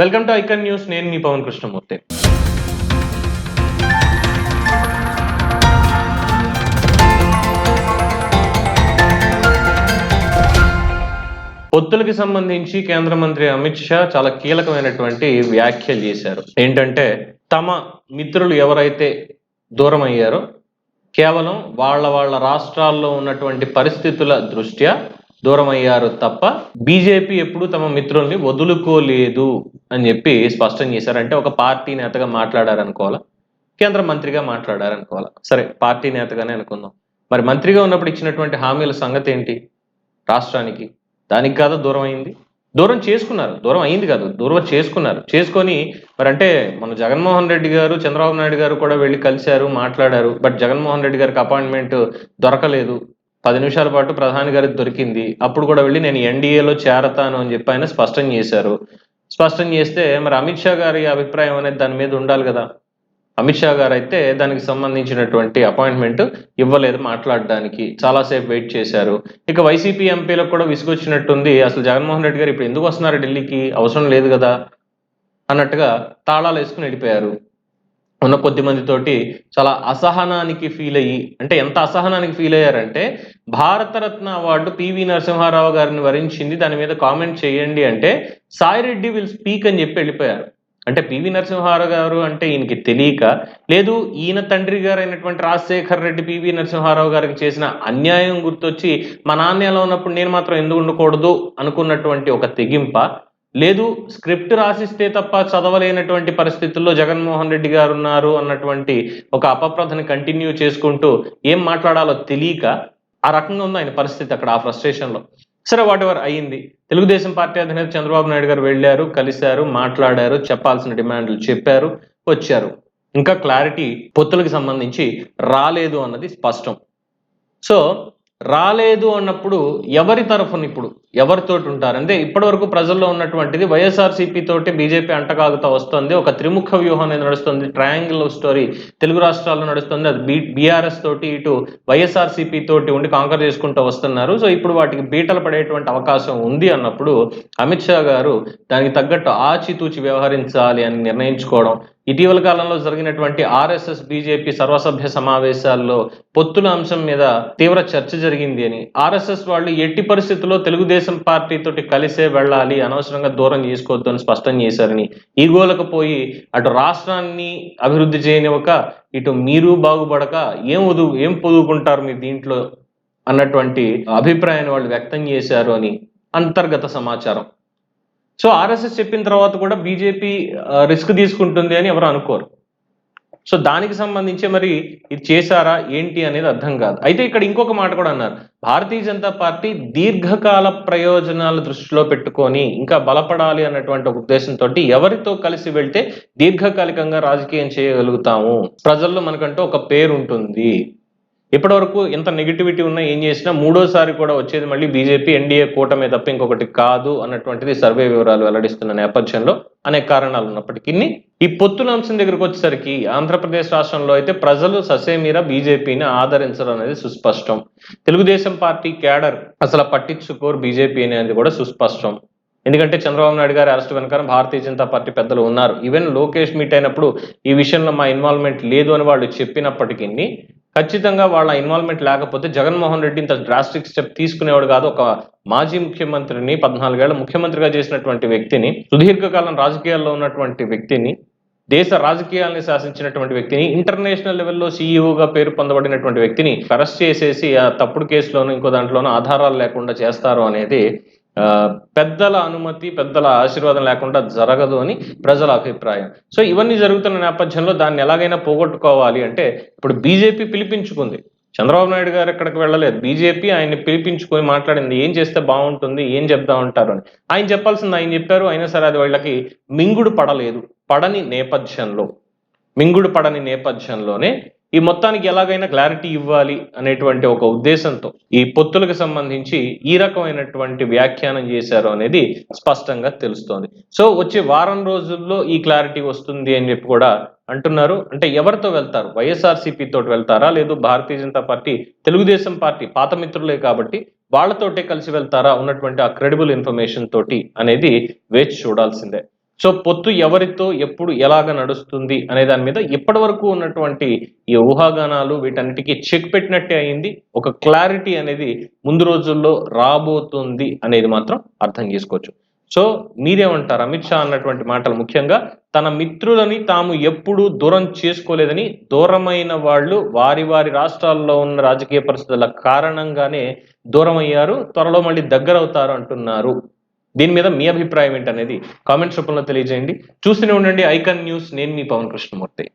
Welcome to icon news. నేను మీ పవన్ కృష్ణమూర్తి. పొత్తులకి సంబంధించి కేంద్ర మంత్రి అమిత్ షా చాలా కీలకమైనటువంటి వ్యాఖ్యలు చేశారు. ఏంటంటే తమ మిత్రులు ఎవరైతే దూరం అయ్యారో కేవలం వాళ్ళ రాష్ట్రాల్లో ఉన్నటువంటి పరిస్థితుల దృష్ట్యా దూరం అయ్యారు తప్ప బీజేపీ ఎప్పుడు తమ మిత్రుల్ని వదులుకోలేదు అని చెప్పి స్పష్టం చేశారు. అంటే ఒక పార్టీ నేతగా మాట్లాడారనుకోవాలా, కేంద్ర మంత్రిగా మాట్లాడారనుకోవాలా. సరే, పార్టీ నేతగానే అనుకుందాం. మరి మంత్రిగా ఉన్నప్పుడు ఇచ్చినటువంటి హామీల సంగతి ఏంటి? రాష్ట్రానికి దానికి కాదు దూరం అయింది. దూరం చేసుకున్నారు, దూరం అయింది కాదు, దూరం చేసుకున్నారు. చేసుకొని మరి అంటే మన జగన్మోహన్ రెడ్డి గారు, చంద్రబాబు నాయుడు గారు కూడా వెళ్ళి కలిశారు, మాట్లాడారు. బట్ జగన్మోహన్ రెడ్డి గారికి అపాయింట్మెంట్ దొరకలేదు. 10 నిమిషాల పాటు ప్రధాని గారికి దొరికింది. అప్పుడు కూడా వెళ్ళి నేను ఎన్డీఏలో చేరతాను అని చెప్పి ఆయన స్పష్టం చేశారు. స్పష్టం చేస్తే మరి అమిత్ షా గారి అభిప్రాయం అనేది దాని మీద ఉండాలి కదా. అమిత్ షా గారు అయితే దానికి సంబంధించినటువంటి అపాయింట్మెంట్ ఇవ్వలేదు మాట్లాడడానికి. చాలాసేపు వెయిట్ చేశారు. ఇక వైసీపీ ఎంపీలకు కూడా విసుగొచ్చినట్టుంది. అసలు జగన్మోహన్ రెడ్డి గారు ఇప్పుడు ఎందుకు వస్తున్నారు ఢిల్లీకి, అవసరం లేదు కదా అన్నట్టుగా తాళాలు వేసుకుని వెళ్ళిపోయారు. ఉన్న కొద్ది మందితోటి చాలా అసహనానికి ఫీల్ అయ్యి, అంటే ఎంత అసహనానికి ఫీల్ అయ్యారంటే భారతరత్న అవార్డు పివి నరసింహారావు గారిని వరించింది, దాని మీద కామెంట్ చేయండి అంటే సాయి రెడ్డి విల్ స్పీక్ అని చెప్పి వెళ్ళిపోయారు. అంటే పివి నరసింహారావు గారు అంటే ఈయనకి తెలియక, లేదు ఈయన తండ్రి గారు అయినటువంటి రాజశేఖర్ రెడ్డి పివి నరసింహారావు గారికి చేసిన అన్యాయం గుర్తొచ్చి మా నాన్న ఎలా ఉన్నప్పుడు నేను మాత్రం ఎందుకు ఉండకూడదు అనుకున్నటువంటి ఒక తెగింప, లేదు స్క్రిప్ట్ రాసిస్తే తప్ప చదవలేనటువంటి పరిస్థితుల్లో జగన్మోహన్ రెడ్డి గారు ఉన్నారు అన్నటువంటి ఒక అపప్రథని కంటిన్యూ చేసుకుంటూ ఏం మాట్లాడాలో తెలియక ఆ రకంగా ఉంది ఆయన పరిస్థితి అక్కడ, ఆ ఫ్రస్ట్రేషన్లో. సరే, వాట్ ఎవర్ అయ్యింది. తెలుగుదేశం పార్టీ అధినేత చంద్రబాబు నాయుడు గారు వెళ్ళారు, కలిశారు, మాట్లాడారు, చెప్పాల్సిన డిమాండ్లు చెప్పారు, వచ్చారు. ఇంకా క్లారిటీ పొత్తులకు సంబంధించి రాలేదు అన్నది స్పష్టం. సో రాలేదు అన్నప్పుడు ఎవరి తరఫున ఇప్పుడు ఎవరితోటి ఉంటారు అంటే ఇప్పటి వరకు ప్రజల్లో ఉన్నటువంటిది వైఎస్ఆర్సీపీ తోటి బీజేపీ అంటకాగుతా వస్తుంది. ఒక త్రిముఖ వ్యూహం అనేది నడుస్తుంది, ట్రయాంగిల్ స్టోరీ తెలుగు రాష్ట్రాల్లో నడుస్తుంది. అది బీఆర్ఎస్ తోటి ఇటు వైఎస్ఆర్సీపీ తోటి ఉండి కాంకర్ చేసుకుంటూ వస్తున్నారు. సో ఇప్పుడు వాటికి బీటలు పడేటువంటి అవకాశం ఉంది అన్నప్పుడు అమిత్ షా గారు దానికి తగ్గట్టు ఆచితూచి వ్యవహరించాలి అని నిర్ణయించుకోవడం. ఇటీవల కాలంలో జరిగినటువంటి ఆర్ఎస్ఎస్ బీజేపీ సర్వసభ్య సమావేశాల్లో పొత్తుల అంశం మీద తీవ్ర చర్చ జరిగింది అని, ఆర్ఎస్ఎస్ వాళ్ళు ఎట్టి పరిస్థితుల్లో తెలుగుదేశం పార్టీ తోటి కలిసే వెళ్ళాలి, అనవసరంగా దూరం చేసుకోవద్దు అని స్పష్టం చేశారని, ఈగోలకు పోయి అటు రాష్ట్రాన్ని అభివృద్ధి చేయనివ్వక ఇటు మీరు బాగుపడక ఏం పొదువుకుంటారు మీరు దీంట్లో అన్నటువంటి అభిప్రాయాన్ని వాళ్ళు వ్యక్తం చేశారు అని అంతర్గత సమాచారం. సో ఆర్ఎస్ఎస్ చెప్పిన తర్వాత కూడా బీజేపీ రిస్క్ తీసుకుంటుంది అని ఎవరు అనుకోరు. సో దానికి సంబంధించి మరి ఇది చేశారా ఏంటి అనేది అర్థం కాదు. అయితే ఇక్కడ ఇంకొక మాట కూడా అన్నారు, భారతీయ జనతా పార్టీ దీర్ఘకాల ప్రయోజనాలు దృష్టిలో పెట్టుకొని ఇంకా బలపడాలి అన్నటువంటి ఒక ఉద్దేశంతో ఎవరితో కలిసి వెళ్తే దీర్ఘకాలికంగా రాజకీయం చేయగలుగుతాము, ప్రజల్లో మనకంటూ ఒక పేరు ఉంటుంది. ఇప్పటి వరకు ఎంత నెగిటివిటీ ఉన్నా ఏం చేసినా మూడోసారి కూడా వచ్చేది మళ్ళీ బీజేపీ ఎన్డీఏ కూటమి తప్ప ఇంకొకటి కాదు అన్నటువంటిది సర్వే వివరాలు వెల్లడిస్తున్న నేపథ్యంలో అనేక కారణాలు ఉన్నప్పటికీ ఈ పొత్తుల అంశం దగ్గరకు వచ్చేసరికి ఆంధ్రప్రదేశ్ రాష్ట్రంలో అయితే ప్రజలు ససేమీరా బీజేపీని ఆదరించడం అనేది సుస్పష్టం. తెలుగుదేశం పార్టీ క్యాడర్ అసలు పట్టించుకోరు బీజేపీ అనేది కూడా సుస్పష్టం. ఎందుకంటే చంద్రబాబు నాయుడు గారి అరెస్ట్ వెనక భారతీయ జనతా పార్టీ పెద్దలు ఉన్నారు. ఈవెన్ లోకేష్ మీట్ అయినప్పుడు ఈ విషయంలో మా ఇన్వాల్వ్మెంట్ లేదు అని వాళ్ళు చెప్పినప్పటికీ ఖచ్చితంగా వాళ్ళ ఇన్వాల్వ్మెంట్ లేకపోతే జగన్మోహన్ రెడ్డి ఇంత డ్రాస్టిక్ స్టెప్ తీసుకునేవాడు కాదు. ఒక మాజీ ముఖ్యమంత్రిని, 14 ఏళ్ల ముఖ్యమంత్రిగా చేసినటువంటి వ్యక్తిని, సుదీర్ఘకాలం రాజకీయాల్లో ఉన్నటువంటి వ్యక్తిని, దేశ రాజకీయాల్ని శాసించినటువంటి వ్యక్తిని, ఇంటర్నేషనల్ లెవెల్లో సీఈఓగా పేరు పొందబడినటువంటి వ్యక్తిని అరెస్ట్ చేసేసి ఆ తప్పుడు కేసులోనూ ఇంకో దాంట్లోనూ ఆధారాలు లేకుండా చేస్తారు అనేది పెద్దల అనుమతి, పెద్దల ఆశీర్వాదం లేకుండా జరగదు అని ప్రజల అభిప్రాయం. సో ఇవన్నీ జరుగుతున్న నేపథ్యంలో దాన్ని ఎలాగైనా పోగొట్టుకోవాలి అంటే ఇప్పుడు బీజేపీ పిలిపించుకుంది. చంద్రబాబు నాయుడు గారు ఎక్కడికి వెళ్ళలేదు, బీజేపీ ఆయన్ని పిలిపించుకొని మాట్లాడింది, ఏం చేస్తే బాగుంటుంది, ఏం చెప్తా ఉంటారు అని. ఆయన చెప్పాల్సింది ఆయన చెప్పారు. అయినా సరే అది వాళ్ళకి మింగుడు పడలేదు. మింగుడు పడని నేపథ్యంలోనే ఈ మొత్తానికి ఎలాగైనా క్లారిటీ ఇవ్వాలి అనేటువంటి ఒక ఉద్దేశంతో ఈ పొత్తులకు సంబంధించి ఈ రకమైనటువంటి వ్యాఖ్యానం చేశారు అనేది స్పష్టంగా తెలుస్తోంది. సో వచ్చే వారం రోజుల్లో ఈ క్లారిటీ వస్తుంది అని చెప్పి కూడా అంటున్నారు. అంటే ఎవరితో వెళ్తారు, వైఎస్ఆర్సీపీ తోటి వెళ్తారా, లేదు భారతీయ జనతా పార్టీ, తెలుగుదేశం పార్టీ పాత మిత్రులే కాబట్టి వాళ్ళతోటే కలిసి వెళ్తారా ఉన్నటువంటి ఆ క్రెడిబుల్ ఇన్ఫర్మేషన్ తోటి అనేది వేచి చూడాల్సిందే. సో పొత్తు ఎవరితో ఎప్పుడు ఎలాగ నడుస్తుంది అనే దాని మీద ఇప్పటి వరకు ఉన్నటువంటి ఈ ఊహాగానాలు వీటన్నిటికీ చెక్ పెట్టినట్టే అయింది. ఒక క్లారిటీ అనేది ముందు రోజుల్లో రాబోతుంది అనేది మాత్రం అర్థం చేసుకోవచ్చు. సో మీరేమంటారు? అమిత్ షా అన్నటువంటి మాటలు ముఖ్యంగా తన మిత్రులని తాము ఎప్పుడు దూరం చేసుకోలేదని, దూరమైన వాళ్ళు వారి వారి రాష్ట్రాల్లో ఉన్న రాజకీయ పరిస్థితుల కారణంగానే దూరం అయ్యారు, త్వరలో మళ్ళీ దగ్గరవుతారు అంటున్నారు. దీని మీద మీ అభిప్రాయం ఏంటనేది కామెంట్స్ రూపంలో తెలియజేయండి. చూస్తూనే ఉండండి ఐకాన్ న్యూస్. నేను మీ పవన్ కృష్ణమూర్తి.